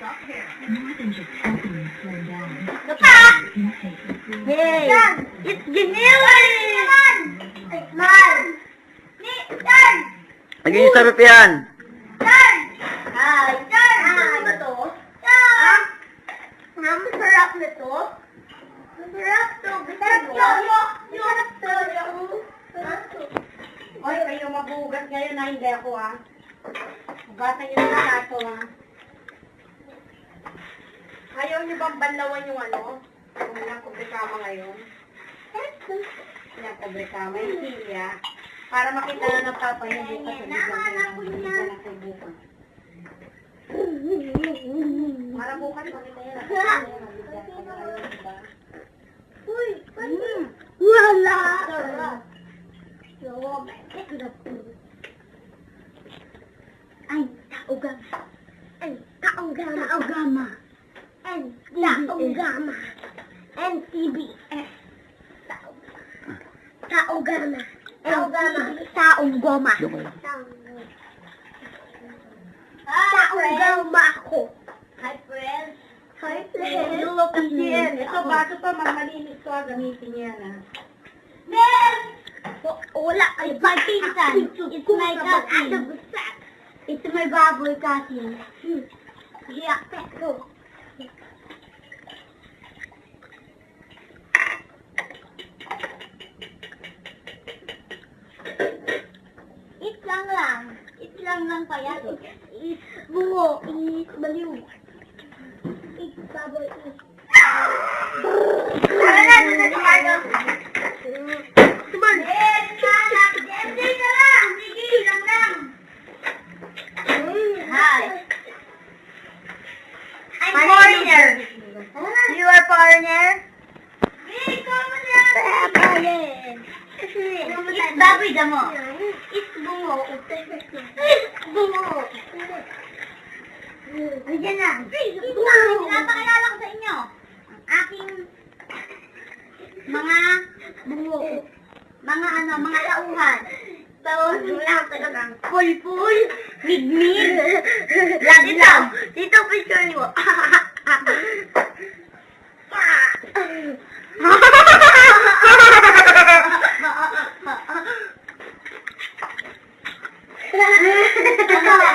More than just helping you slow down. Hey! It's Ginil! It's mine! Turn! Naging sarap yan. Turn! Hi! Turn! Masarap ba to? Turn! Masarap na to? Masarap to. Masarap to. Oy, kayo mabugas ngayon na hindi ako Bata niyo na sato Ayaw niyo bang banlawan yung Kung nakubrekama ngayon? Nakubrekama yung hilya. Para makita na ng papa niya bukas sa bukas. Para bukas makita niya na. Uy! Wala! Ay, taugama. Ay, taugama. Taugama. Taugama. NTBS. Taugama. Taugama. Taugama ako. Hi, friends. Hi, friends. Look at yan. Ito, bago pa, malinis to. Gamitin yan, Wala. It's my pinsan. It's my cousin. It's my baboy cousin. Hiyak, peto. Itlang lang pa yan. Bungo. Baliw. Baboy. Hi. I'm foreigner. You are foreigner? It's baboy damo. It's bungo. Bungo. Ayan na. Napakilala ko sa inyo. Aking mga bungo. Mga lauhan. Tapos lang talagang pulpul, migmig, laglag. Dito picture mo.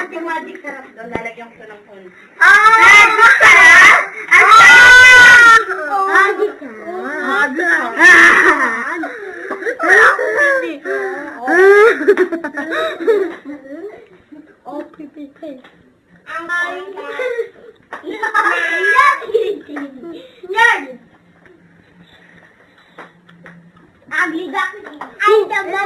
Ang magic sarap doon, lalagyan ko ng phone. Magic sarap? Magic sarap? Wala ko hindi. Oh, pipipay. Yan! Aglida ko. Ay, damo.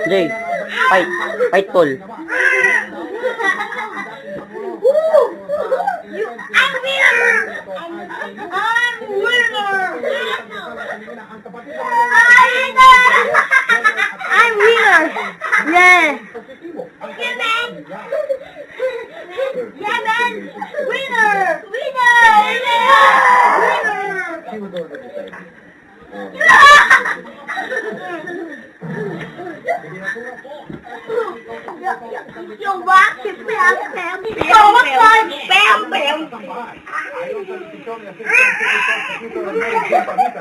Jay, fight Paul. I'm winner! I'm winner! Yeah! Yeah, man! Yeah, man! Winner! Yo, what? Spam.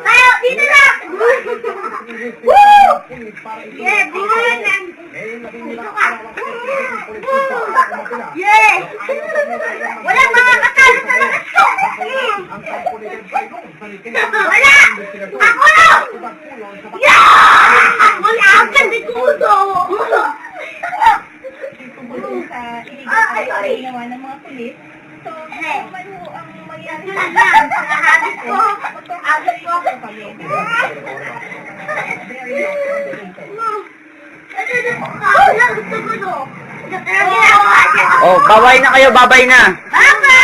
Ayo, dito na! Woo! Yeah, dito na! Yeah! Wala mga katalo sa lakas ko! Wala! Ako lang! Yeah! Wala akong dito! Ay, sorry. Ginawa ng mga pulis. So, ano ang magyari? Agad ko. Oh, babay na kayo, babay na. Bye-bye!